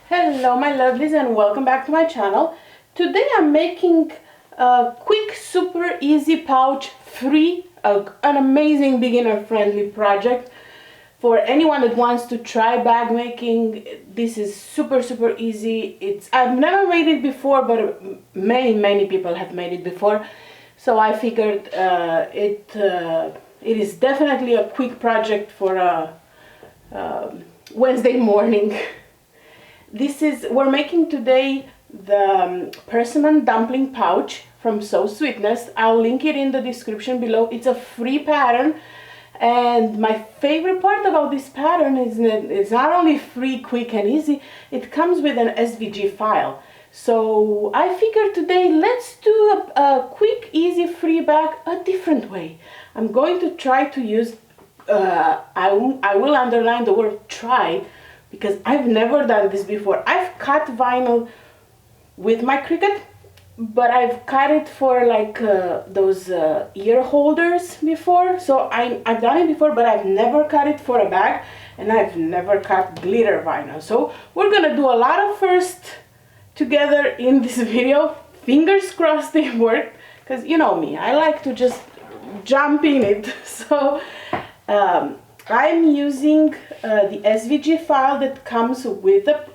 Hello my lovelies and welcome back to my channel. Today I'm making a quick, super easy pouch, free, an amazing beginner friendly project for anyone that wants to try bag making. This is super easy. I've never made it before, but many people have made it before, so I figured it is definitely a quick project for a Wednesday morning. We're making today the persimmon dumpling pouch from So Sweetness. I'll link it in the description below. It's a free pattern, and my favorite part about this pattern is that it's not only free, quick and easy, it comes with an SVG file. So I figured today let's do a quick, easy, free bag a different way. I'm going to try to use, I will underline the word try, because I've never done this before. I've cut vinyl with my Cricut, but I've cut it for like those ear holders before. So I've done it before, but I've never cut it for a bag, and I've never cut glitter vinyl. So we're gonna do a lot of first together in this video. Fingers crossed they work, because you know me, I like to just jump in it. So I'm using the SVG file that comes with the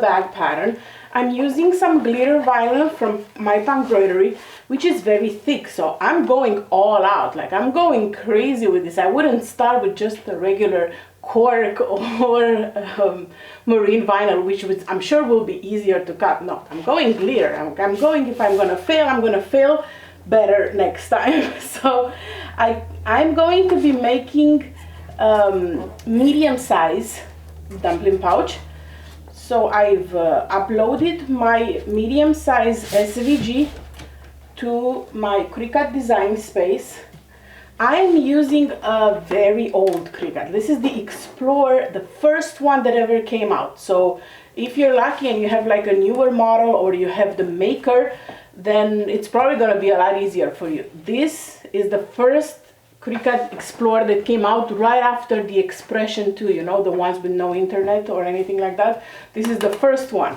bag pattern. I'm using some glitter vinyl from my embroidery, which is very thick, so I'm going all out. Like, I'm going crazy with this. I wouldn't start with just the regular cork or marine vinyl, which I'm sure will be easier to cut. No, I'm going glitter. I'm going, if I'm gonna fail, I'm gonna fail better next time. So I'm going to be making medium size dumpling pouch. So I've uploaded my medium size SVG to my Cricut design space. I'm using a very old Cricut. This is the Explorer, the first one that ever came out. So if you're lucky and you have like a newer model, or you have the Maker, then it's probably going to be a lot easier for you. This is the first Cricut Explorer that came out right after the Expression 2, you know, the ones with no internet or anything like that. This is the first one.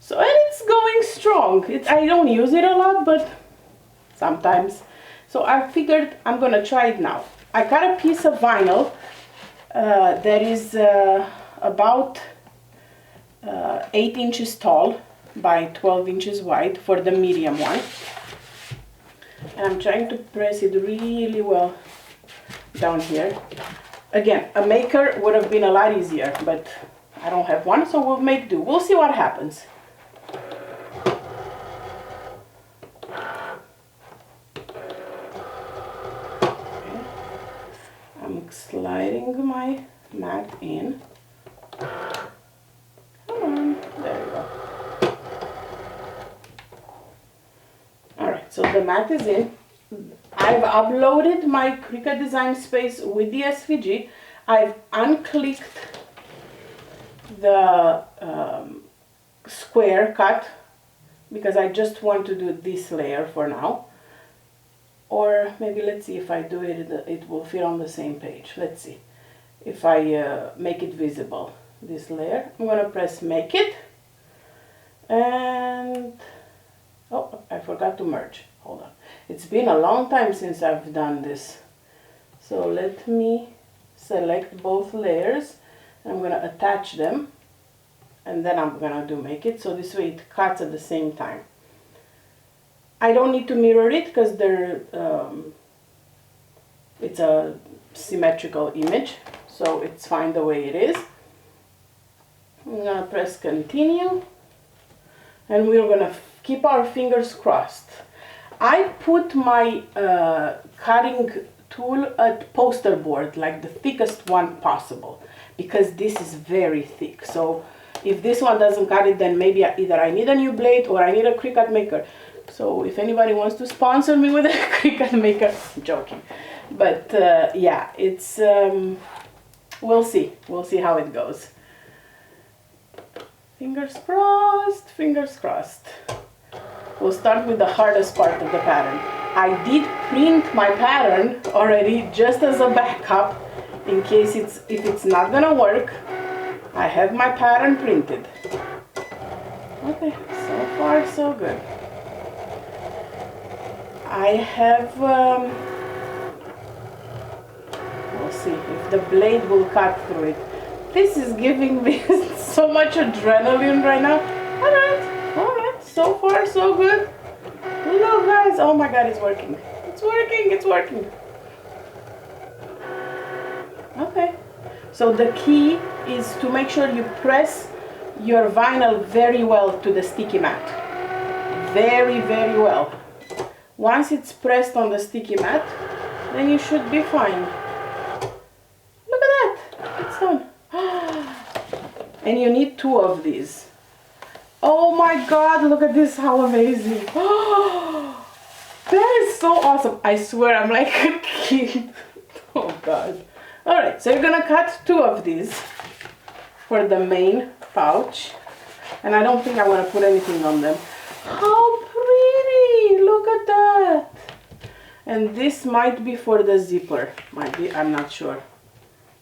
So, and it's going strong. I don't use it a lot, but sometimes. So I figured I'm going to try it now. I got a piece of vinyl that is about 8 inches tall by 12 inches wide for the medium one, and I'm trying to press it really well down here. Again, a Maker would have been a lot easier, but I don't have one, so we'll make do. We'll see what happens. Okay. I'm sliding my mat in. Come on, there you go. So the mat is in. I've uploaded my Cricut design space with the SVG. I've unclicked the square cut, because I just want to do this layer for now. Or maybe let's see if I do it, it will fit on the same page. Let's see if I make it visible. This layer, I'm gonna press make it, and oh, I forgot to merge. Hold on. It's been a long time since I've done this. So let me select both layers. I'm going to attach them. And then I'm going to make it. So this way it cuts at the same time. I don't need to mirror it, because it's a symmetrical image. So it's fine the way it is. I'm going to press continue. And we're going to keep our fingers crossed. I put my cutting tool at poster board, like the thickest one possible, because this is very thick. So if this one doesn't cut it, then maybe either I need a new blade or I need a Cricut Maker. So if anybody wants to sponsor me with a Cricut Maker, I'm joking. But yeah, it's we'll see how it goes. Fingers crossed, fingers crossed. We'll start with the hardest part of the pattern. I did print my pattern already, just as a backup, in case if it's not gonna work. I have my pattern printed. Okay, so far so good. I have, we'll see if the blade will cut through it. This is giving me so much adrenaline right now. Alright, so far so good. Look guys, oh my god, it's working. It's working. Okay, so the key is to make sure you press your vinyl very well to the sticky mat. Very well. Once it's pressed on the sticky mat, then you should be fine. Look at that, it's done. And you need 2 of these. Oh my god, look at this, how amazing. That is so awesome. I swear I'm like a kid. Oh god. Alright, so you're gonna cut 2 of these for the main pouch. And I don't think I want to put anything on them. How pretty! Look at that! And this might be for the zipper. Might be, I'm not sure.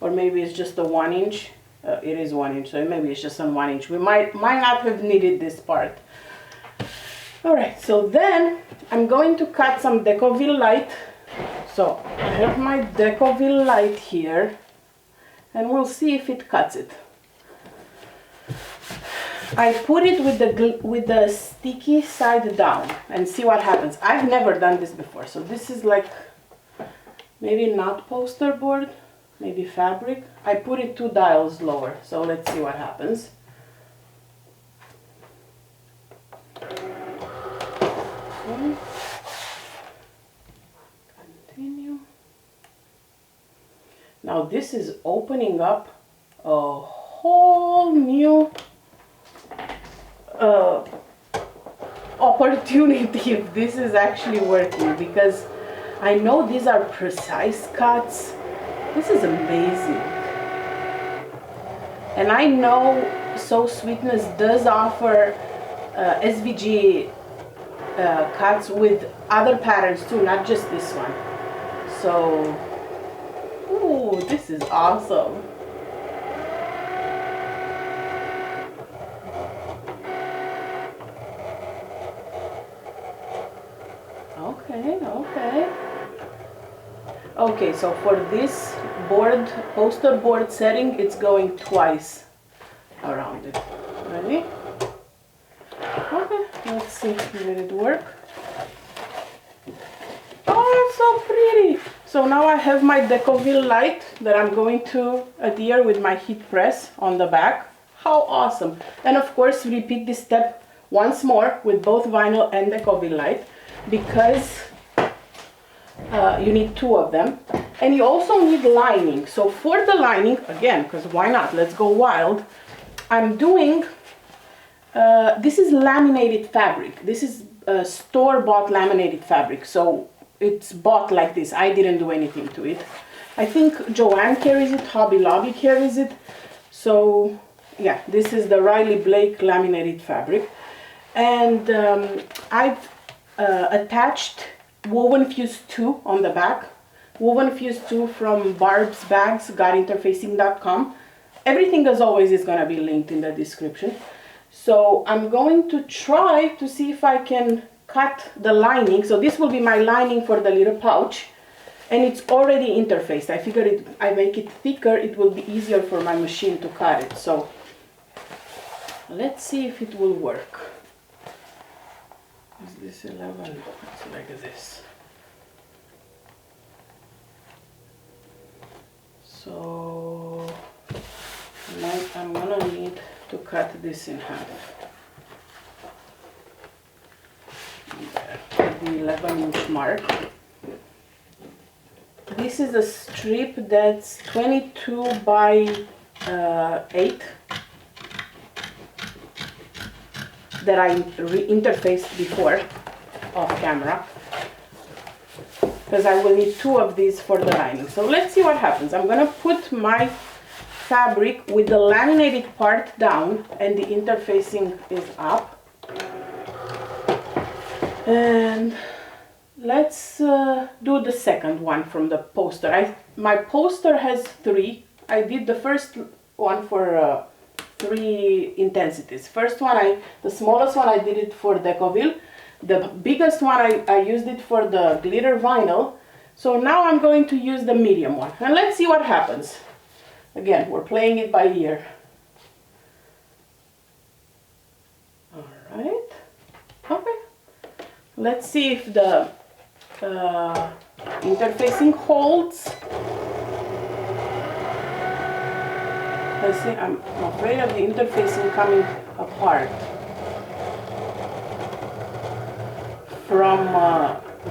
Or maybe it's just a 1 inch. It is 1 inch, so maybe it's just on 1 inch. We might not have needed this part. Alright, so then I'm going to cut some Decovil light. So I have my Decovil light here, and we'll see if it cuts it. I put it with the sticky side down and see what happens. I've never done this before, so this is like maybe not poster board, maybe fabric. I put it 2 dials lower, so let's see what happens. Okay. Continue. Now this is opening up a whole new opportunity if this is actually working, because I know these are precise cuts. This is amazing. And I know So Sweetness does offer SVG cuts with other patterns too, not just this one. So, ooh, this is awesome. Okay, so for this board, poster board setting, it's going twice around it. Ready? Okay, let's see, did it work? Oh, so pretty! So now I have my Decovil light that I'm going to adhere with my heat press on the back. How awesome! And of course, repeat this step once more with both vinyl and Decovil light, because you need 2 of them, and you also need lining. So for the lining, again, because why not, let's go wild, I'm doing this is laminated fabric. This is store-bought laminated fabric, so it's bought like this. I didn't do anything to it. I think Joanne carries it, Hobby Lobby carries it. So yeah, this is the Riley Blake laminated fabric, and I've attached Woven Fuse 2 on the back. Woven Fuse 2 from Barb's Bags, gotinterfacing.com. Everything as always is going to be linked in the description. So I'm going to try to see if I can cut the lining. So this will be my lining for the little pouch, and it's already interfaced. I figured I make it thicker, it will be easier for my machine to cut it. So let's see if it will work. Is this 11? It's like this. So I'm gonna need to cut this in half. The 11-inch mark. This is a strip that's 22 by 8 that I interfaced before off camera, because I will need 2 of these for the lining. So let's see what happens. I'm gonna put my fabric with the laminated part down and the interfacing is up, and let's do the second one from the poster. My poster has 3. I did the first one for three intensities. First one, the smallest one I did it for Decoville. The biggest one I used it for the glitter vinyl. So now I'm going to use the medium one. And let's see what happens. Again, we're playing it by ear. Alright. Okay. Let's see if the interfacing holds. Let's see, I'm afraid of the interfacing coming apart from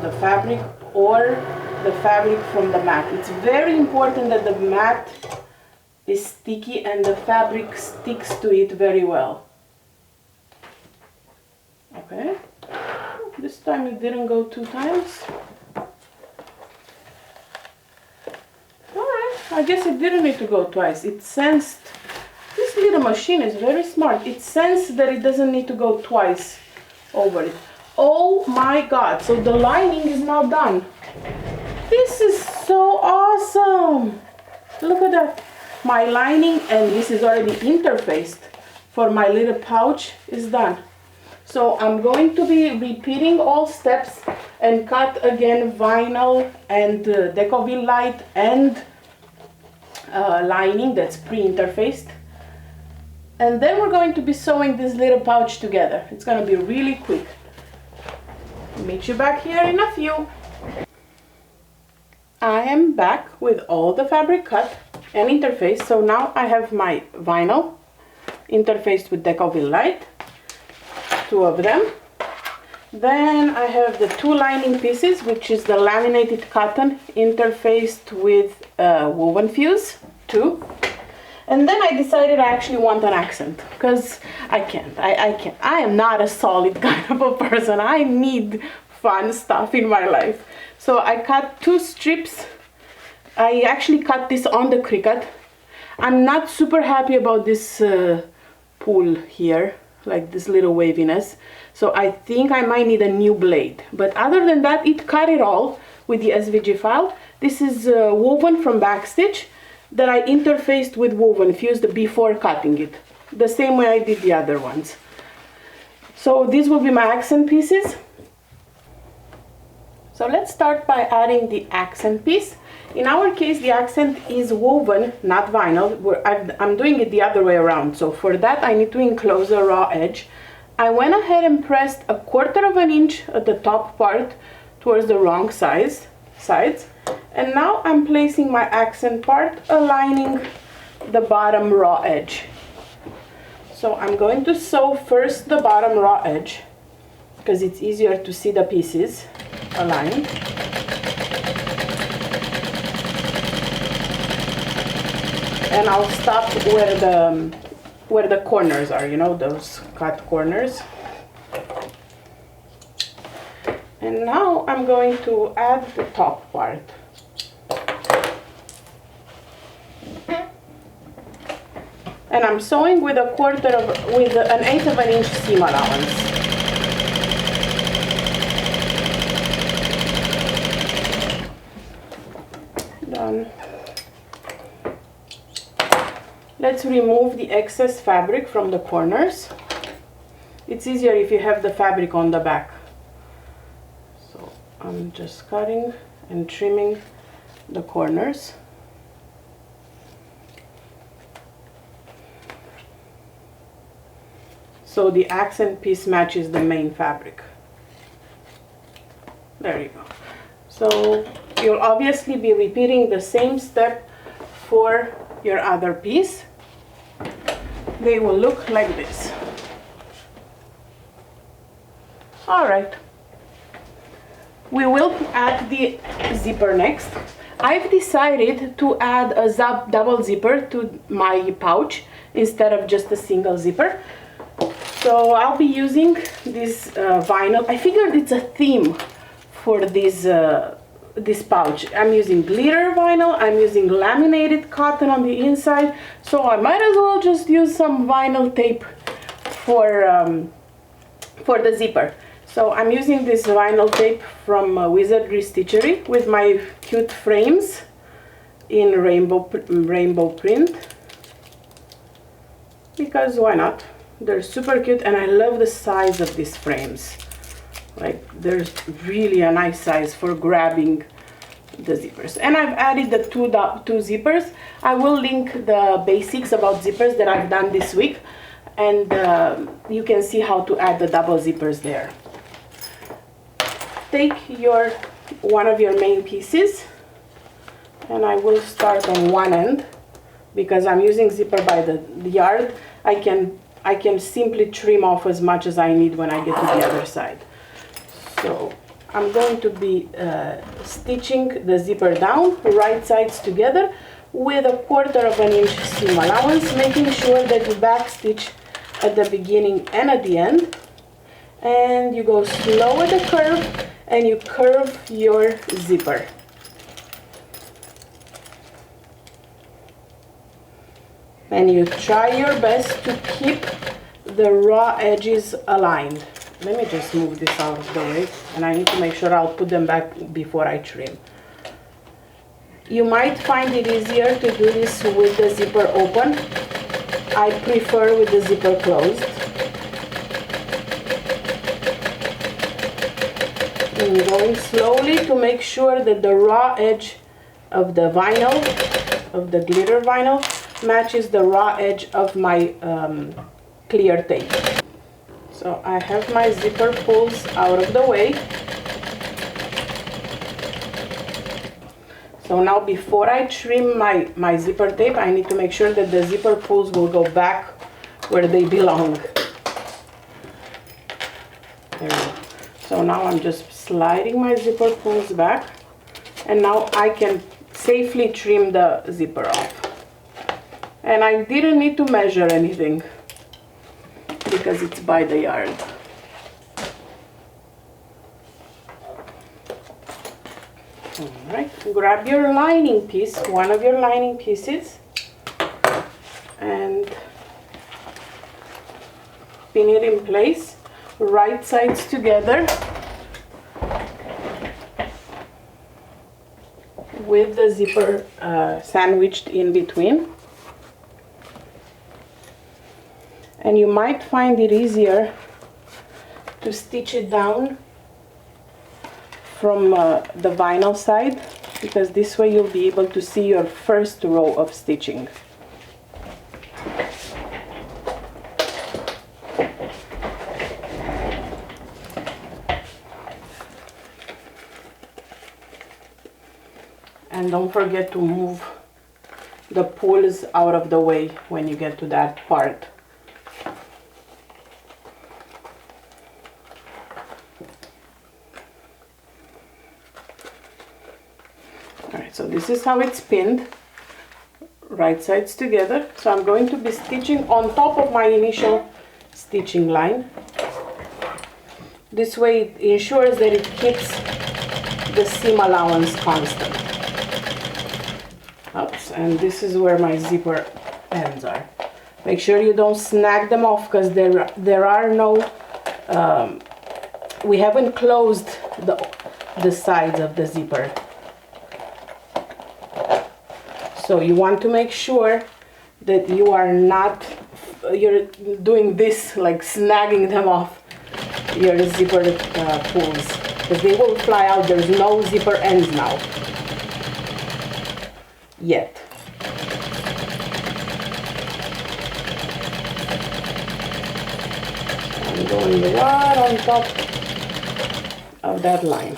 the fabric or the fabric from the mat. It's very important that the mat is sticky and the fabric sticks to it very well. Okay, this time it didn't go 2 times. Alright, I guess it didn't need to go twice. It sensed, this little machine is very smart. It sensed that it doesn't need to go twice over it. Oh my god, so the lining is now done. This is so awesome. Look at that. My lining, and this is already interfaced for my little pouch, is done. So I'm going to be repeating all steps and cut again vinyl and Decoville light and lining that's pre-interfaced. And then we're going to be sewing this little pouch together. It's going to be really quick. Meet you back here in a few. I am back with all the fabric cut and interfaced. So now I have my vinyl interfaced with Decoville light, 2 of them. Then I have the 2 lining pieces, which is the laminated cotton interfaced with woven fuse, 2. And then I decided I actually want an accent, because I can't. I am not a solid kind of a person. I need fun stuff in my life. So I cut 2 strips. I actually cut this on the Cricut. I'm not super happy about this pull here, like this little waviness. So I think I might need a new blade. But other than that, it cut it all with the SVG file. This is woven from backstitch that I interfaced with woven fused before cutting it, the same way I did the other ones. So these will be my accent pieces. So let's start by adding the accent piece. In our case, the accent is woven, not vinyl. I'm doing it the other way around. So for that, I need to enclose a raw edge. I went ahead and pressed 1/4 of an inch at the top part towards the wrong sides. And now I'm placing my accent part, aligning the bottom raw edge. So I'm going to sew first the bottom raw edge, because it's easier to see the pieces aligned. And I'll stop where the corners are, you know, those cut corners. And now I'm going to add the top part. And I'm sewing with an 1/8 of an inch seam allowance. Done. Let's remove the excess fabric from the corners. It's easier if you have the fabric on the back. So I'm just cutting and trimming the corners. So the accent piece matches the main fabric. There you go. So you'll obviously be repeating the same step for your other piece. They will look like this. All right. We will add the zipper next. I've decided to add a double zipper to my pouch instead of just a single zipper. So I'll be using this vinyl. I figured it's a theme for this pouch. I'm using glitter vinyl, I'm using laminated cotton on the inside, so I might as well just use some vinyl tape for the zipper. So I'm using this vinyl tape from Wizardry Stitchery with my cute frames in rainbow print. because why not? They're super cute, and I love the size of these frames. Like, there's really a nice size for grabbing the zippers. And I've added the two zippers. I will link the basics about zippers that I've done this week, and you can see how to add the double zippers there. Take one of your main pieces, and I will start on one end because I'm using zipper by the yard. I can simply trim off as much as I need when I get to the other side. So I'm going to be stitching the zipper down, right sides together, with 1/4 inch seam allowance, making sure that you back stitch at the beginning and at the end, and you go slow at the curve and you curve your zipper. And you try your best to keep the raw edges aligned. Let me just move this out of the way, and I need to make sure I'll put them back before I trim. You might find it easier to do this with the zipper open. I prefer with the zipper closed. And going slowly to make sure that the raw edge of the vinyl, of the glitter vinyl, matches the raw edge of my clear tape. So I have my zipper pulls out of the way. So now before I trim my zipper tape, I need to make sure that the zipper pulls will go back where they belong. There we go. So now I'm just sliding my zipper pulls back, and now I can safely trim the zipper off. And I didn't need to measure anything because it's by the yard. Alright, grab your lining piece, one of your lining pieces, and pin it in place, right sides together, with the zipper sandwiched in between. And you might find it easier to stitch it down from the vinyl side, because this way you'll be able to see your first row of stitching. And don't forget to move the pulls out of the way when you get to that part. Alright, so this is how it's pinned, right sides together. So I'm going to be stitching on top of my initial stitching line. This way it ensures that it keeps the seam allowance constant. Oops, and this is where my zipper ends are. Make sure you don't snag them off, because there are no, we haven't closed the sides of the zipper. So you want to make sure that you are not, you're doing this, like snagging them off your zipper pulls, because they will fly out. There's no zipper ends now. Yet. I'm going right on top of that line.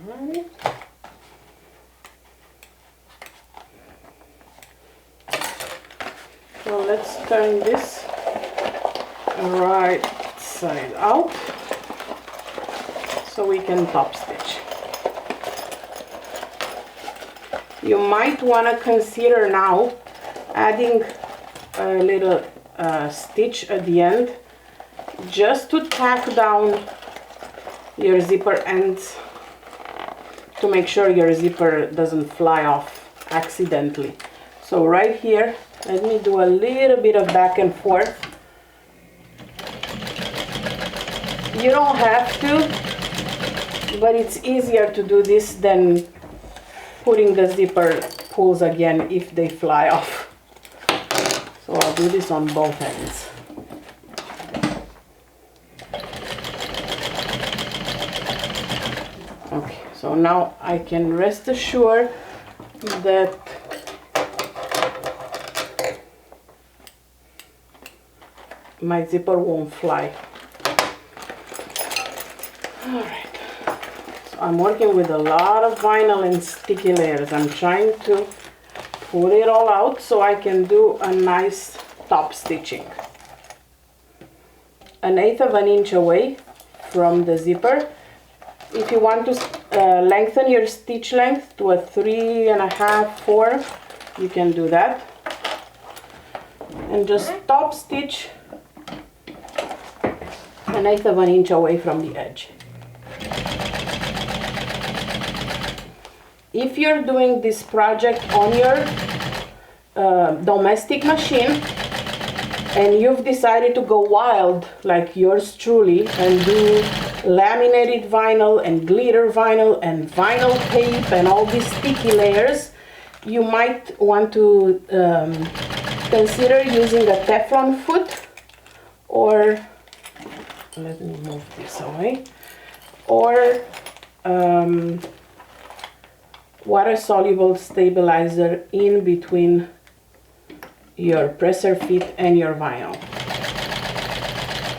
Alright. So let's turn this right side out so we can top stitch. You might want to consider now adding a little stitch at the end, just to tack down your zipper ends, to make sure your zipper doesn't fly off accidentally. So right here, let me do a little bit of back and forth. You don't have to, but it's easier to do this than putting the zipper pulls again if they fly off. So I'll do this on both ends. Okay, so now I can rest assured that my zipper won't fly. Alright, so I'm working with a lot of vinyl and sticky layers. I'm trying to pull it all out so I can do a nice top stitching. 1/8 of an inch away from the zipper. If you want to lengthen your stitch length to a 3.5, 4, you can do that. And just top stitch 1/8 of an inch away from the edge. If you're doing this project on your domestic machine and you've decided to go wild like yours truly and do laminated vinyl and glitter vinyl and vinyl tape and all these sticky layers, you might want to consider using a Teflon foot, or let me move this away, or water-soluble stabilizer in between your presser feet and your vinyl,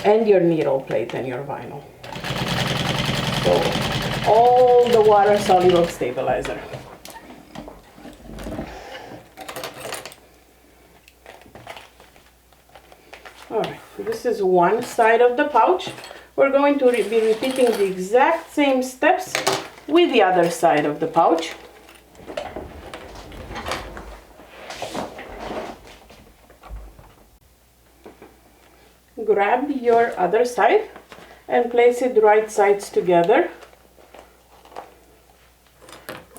and your needle plate and your vinyl. So all the water-soluble stabilizer. Alright, so this is one side of the pouch. We're going to be repeating the exact same steps with the other side of the pouch. Grab your other side and place it right sides together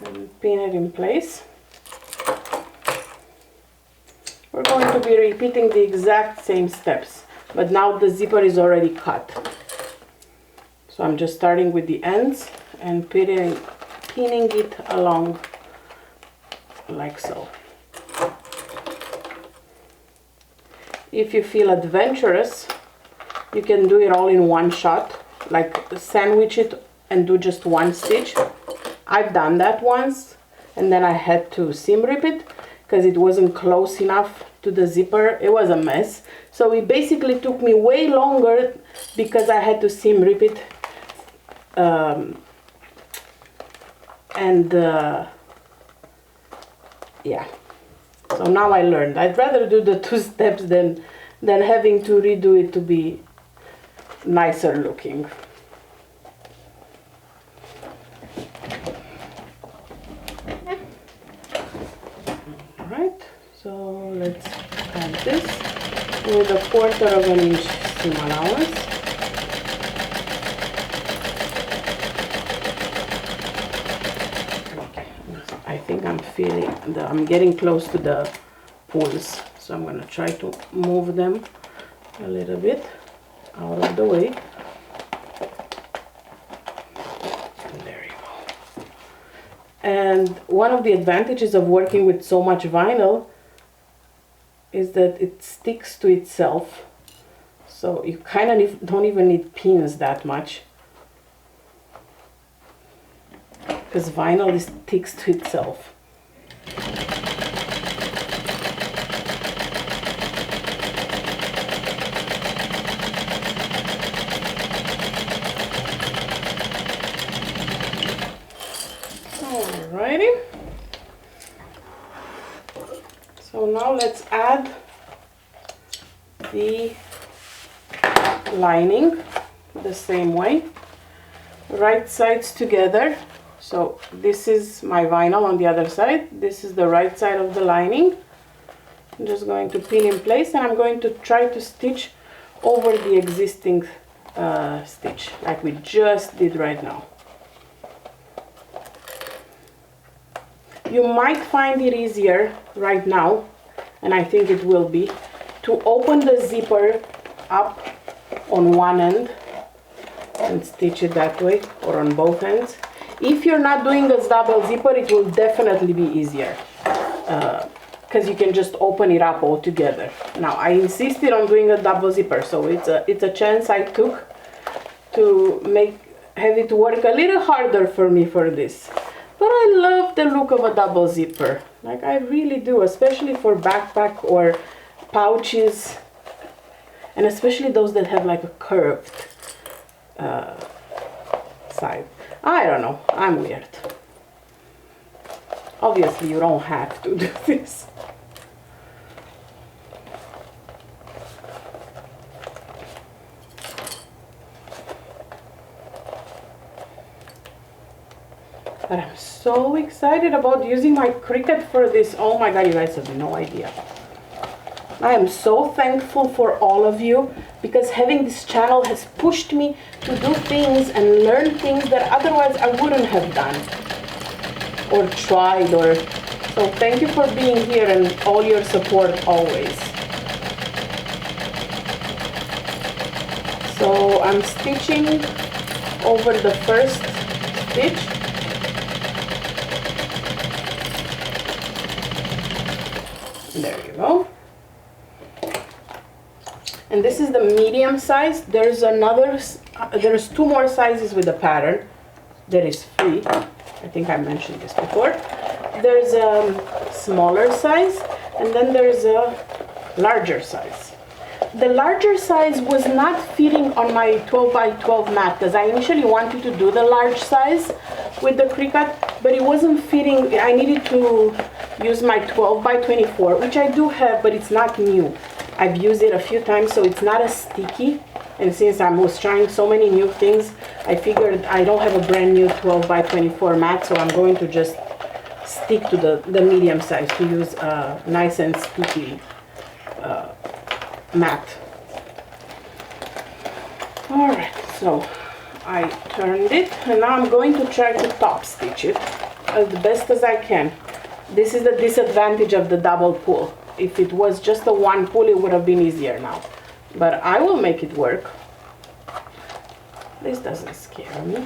and pin it in place. We're going to be repeating the exact same steps, but now the zipper is already cut. So I'm just starting with the ends and pinning it along like so. If you feel adventurous, you can do it all in one shot, like sandwich it and do just one stitch. I've done that once and then I had to seam rip it because it wasn't close enough to the zipper. It was a mess. So it basically took me way longer because I had to seam rip it. Yeah. So now I learned. I'd rather do the 2 steps than having to redo it to be nicer looking. Alright, so let's add this with 1/4 of an inch seam allowance. I think I'm getting close to the pulls, so I'm going to try to move them a little bit out of the way. There you go. And one of the advantages of working with so much vinyl is that it sticks to itself, so you kind of don't even need pins that much, because vinyl sticks to itself. Alrighty. So now let's add the lining the same way. Right sides together. So this is my vinyl on the other side. This is the right side of the lining. I'm just going to pin in place and I'm going to try to stitch over the existing stitch like we just did right now. You might find it easier right now, and I think it will be, to open the zipper up on one end and stitch it that way, or on both ends. If you're not doing a double zipper, it will definitely be easier, because you can just open it up all together. Now, I insisted on doing a double zipper, so it's a chance I took to have it work a little harder for me for this. But I love the look of a double zipper. Like, I really do, especially for backpack or pouches, and especially those that have like a curved side. I don't know, I'm weird. Obviously, you don't have to do this. But I'm so excited about using my Cricut for this. Oh my god, you guys have no idea. I am so thankful for all of you, because having this channel has pushed me to do things and learn things that otherwise I wouldn't have done or tried. So thank you for being here and all your support always. So I'm stitching over the first stitch. There you go. And this is the medium size. There's two more sizes with the pattern. There is free. I think I mentioned this before. There's a smaller size, and then there's a larger size. The larger size was not fitting on my 12 by 12 mat, because I initially wanted to do the large size with the Cricut, but it wasn't fitting. I needed to use my 12 by 24, which I do have, but it's not new. I've used it a few times, so it's not as sticky. And since I was trying so many new things, I figured I don't have a brand new 12 by 24 mat, so I'm going to just stick to the medium size to use a nice and sticky mat. Alright, so I turned it, and now I'm going to try to top stitch it as best as I can. This is the disadvantage of the double pull. If it was just a one pull, it would have been easier now. But I will make it work. This doesn't scare me.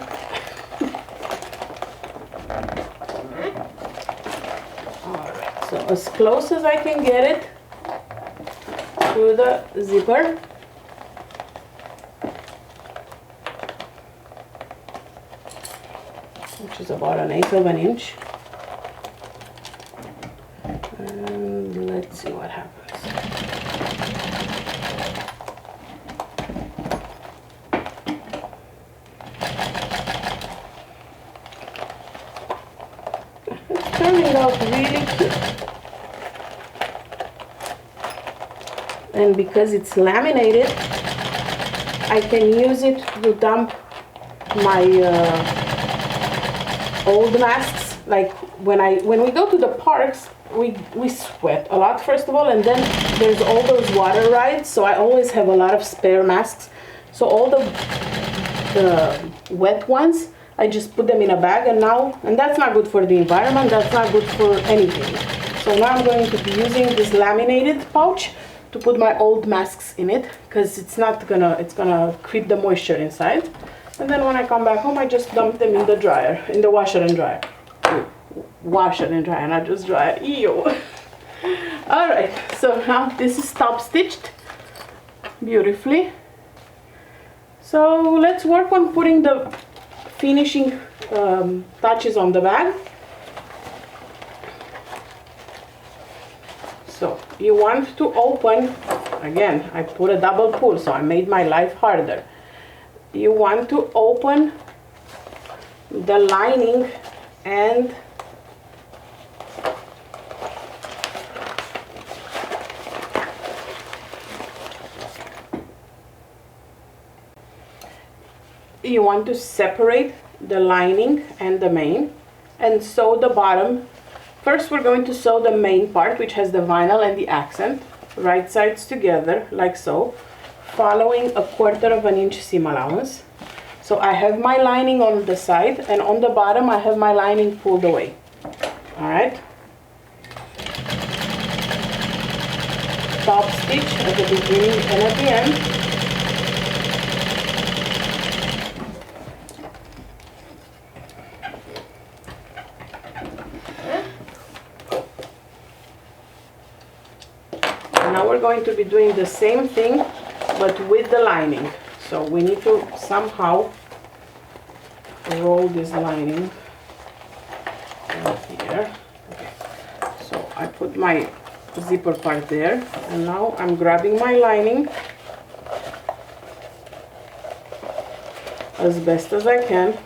Alright, so as close as I can get it to the zipper. Which is about 1/8 of an inch. And let's see what happens. It's turning out really cute. And because it's laminated, I can use it to dump my old masks. Like when we go to the parks, we sweat a lot, first of all, and then there's all those water rides, so I always have a lot of spare masks. So all the wet ones, I just put them in a bag, and that's not good for the environment, that's not good for anything. So now I'm going to be using this laminated pouch to put my old masks in it, because it's gonna keep the moisture inside. And then when I come back home, I just dump them in the dryer, in the washer and dryer. Washer and dryer, not just dryer. Ew. Alright, so now this is top stitched beautifully. So let's work on putting the finishing touches on the bag. So you want to open, again, I put a double pull, so I made my life harder. You want to open the lining and you want to separate the lining and the main and sew the bottom. First we're going to sew the main part, which has the vinyl and the accent, right sides together like so, following 1/4 inch seam allowance. So I have my lining on the side, and on the bottom I have my lining pulled away. Alright, top stitch at the beginning and at the end. now we're going to be doing the same thing, but with the lining. So we need to somehow roll this lining right here. Okay. So I put my zipper part there, and now I'm grabbing my lining as best as I can,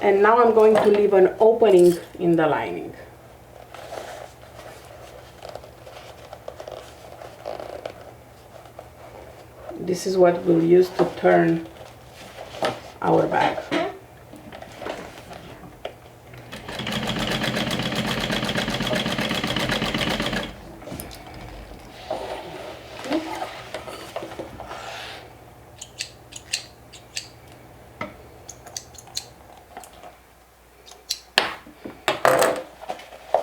and now I'm going to leave an opening in the lining. This is what we'll use to turn our bag.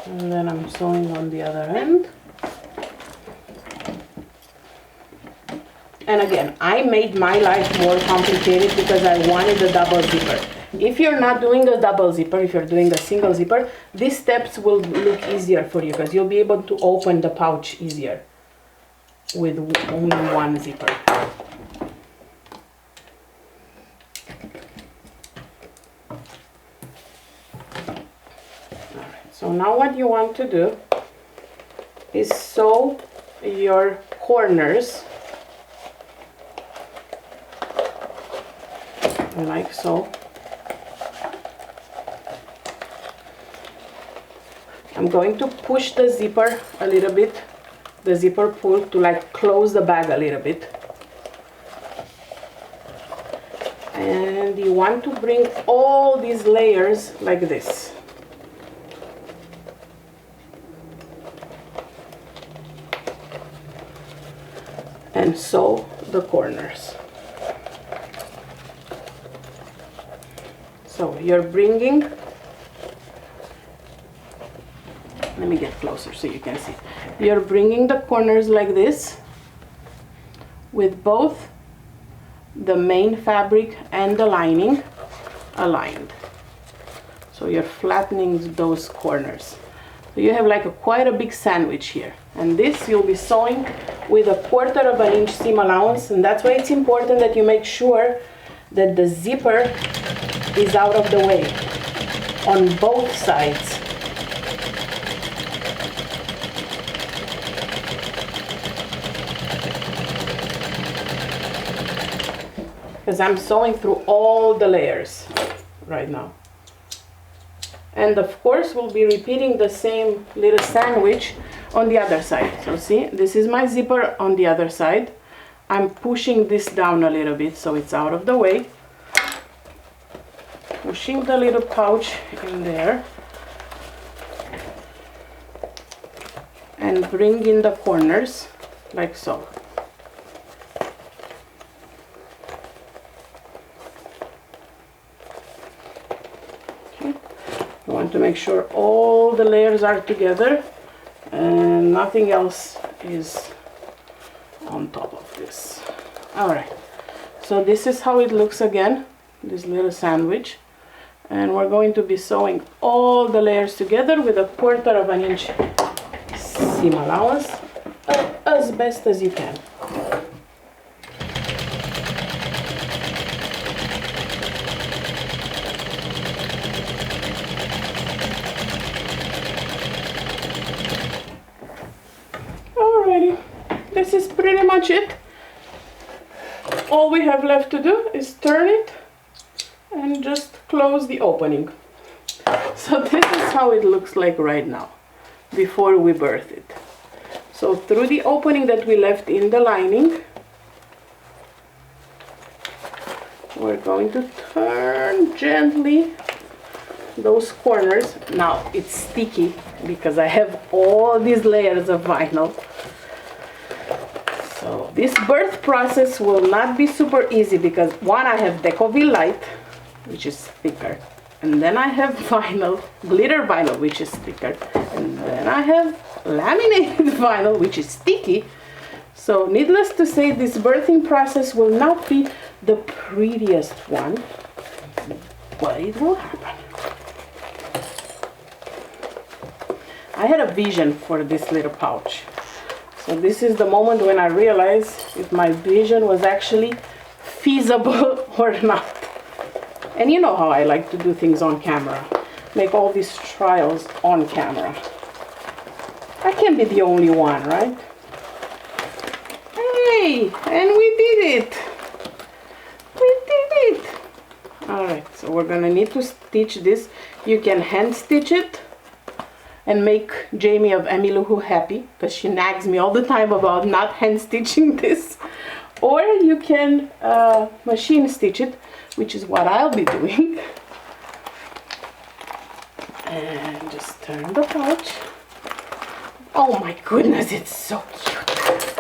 And then I'm sewing on the other end. And again, I made my life more complicated because I wanted a double zipper. If you're not doing a double zipper, if you're doing a single zipper, these steps will look easier for you because you'll be able to open the pouch easier with only one zipper. Alright, so now what you want to do is sew your corners like so. I'm going to push the zipper a little bit, the zipper pull, to like close the bag a little bit. And you want to bring all these layers like this. And sew the corners. So you're bringing, let me get closer so you can see. You're bringing the corners like this with both the main fabric and the lining aligned. So you're flattening those corners. So you have like quite a big sandwich here. And this you'll be sewing with 1/4 of an inch seam allowance, and that's why it's important that you make sure that the zipper is out of the way on both sides. Because I'm sewing through all the layers right now. And of course we'll be repeating the same little sandwich on the other side. So see, this is my zipper on the other side. I'm pushing this down a little bit so it's out of the way. Pushing the little pouch in there and bring in the corners like so. Okay. You want to make sure all the layers are together and nothing else is on top of this. Alright, so this is how it looks again, this little sandwich. And we're going to be sewing all the layers together with 1/4 of an inch seam allowance as best as you can. Alrighty, this is pretty much it. All we have left to do is turn it and just close the opening. So this is how it looks like right now before we birth it. So through the opening that we left in the lining, we're going to turn gently those corners. Now it's sticky because I have all these layers of vinyl. So this birth process will not be super easy because one, I have Decovil Light, which is thicker, and then I have vinyl, glitter vinyl, which is thicker, and then I have laminated vinyl, which is sticky. So needless to say, this birthing process will not be the prettiest one, but it will happen. I had a vision for this little pouch. So this is the moment when I realized if my vision was actually feasible or not. And you know how I like to do things on camera. Make all these trials on camera. I can't be the only one, right? Hey, and we did it. We did it. Alright, so we're gonna need to stitch this. You can hand stitch it and make Jamie of Emmylou happy, because she nags me all the time about not hand stitching this. Or you can machine stitch it, which is what I'll be doing. And just turn the pouch. Oh my goodness, it's so cute.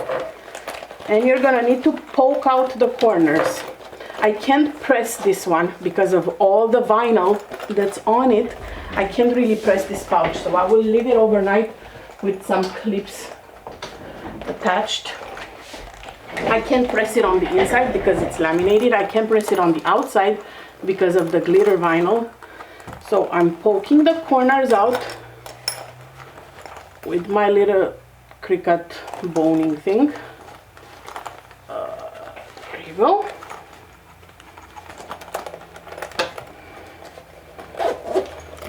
And you're gonna need to poke out the corners. I can't press this one because of all the vinyl that's on it. I can't really press this pouch, so I will leave it overnight with some clips attached. I can't press it on the inside because it's laminated. I can't press it on the outside because of the glitter vinyl. So I'm poking the corners out with my little Cricut boning thing. There you go.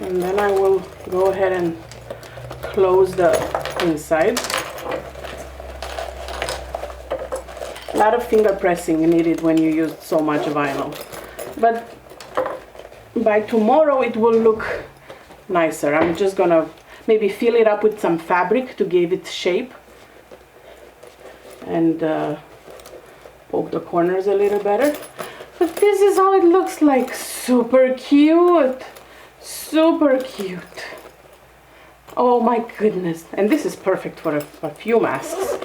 And then I will go ahead and close the inside. A lot of finger pressing needed when you use so much vinyl. But by tomorrow it will look nicer. I'm just gonna maybe fill it up with some fabric to give it shape. And poke the corners a little better. But this is how it looks like. Super cute. Super cute. Oh my goodness. And this is perfect for a few masks.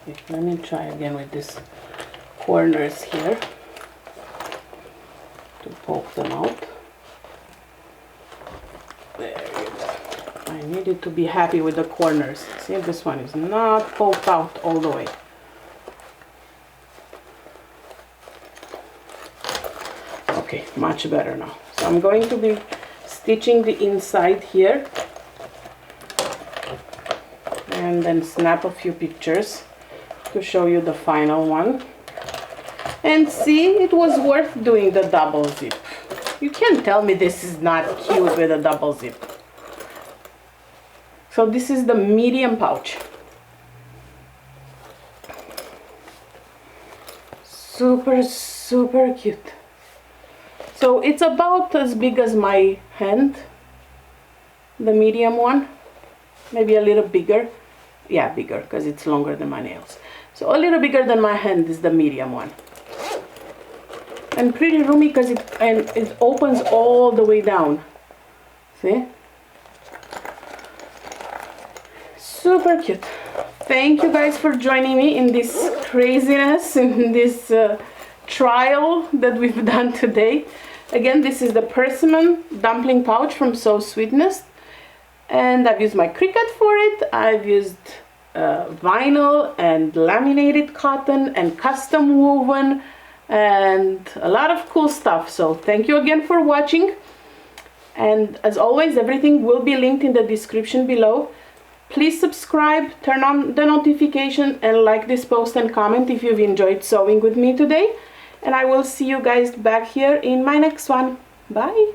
Okay, let me try again with these corners here to poke them out. There you go. I needed to be happy with the corners. See, this one is not poked out all the way. Okay, much better now. So I'm going to be stitching the inside here and then snap a few pictures to show you the final one. And see, it was worth doing the double zip. You can't tell me this is not cute with a double zip. So this is the medium pouch. Super, super cute. So it's about as big as my hand, the medium one, maybe a little bigger. Yeah, bigger, because it's longer than my nails. So a little bigger than my hand is the medium one. And pretty roomy because it opens all the way down. See? Super cute. Thank you guys for joining me in this craziness, in this trial that we've done today. Again, this is the persimmon dumpling pouch from So Sweetness, and I've used my Cricut for it. I've used vinyl and laminated cotton and custom woven and a lot of cool stuff. So thank you again for watching, and as always, everything will be linked in the description below. Please subscribe, turn on the notification, and like this post and comment if you've enjoyed sewing with me today. And I will see you guys back here in my next one. Bye!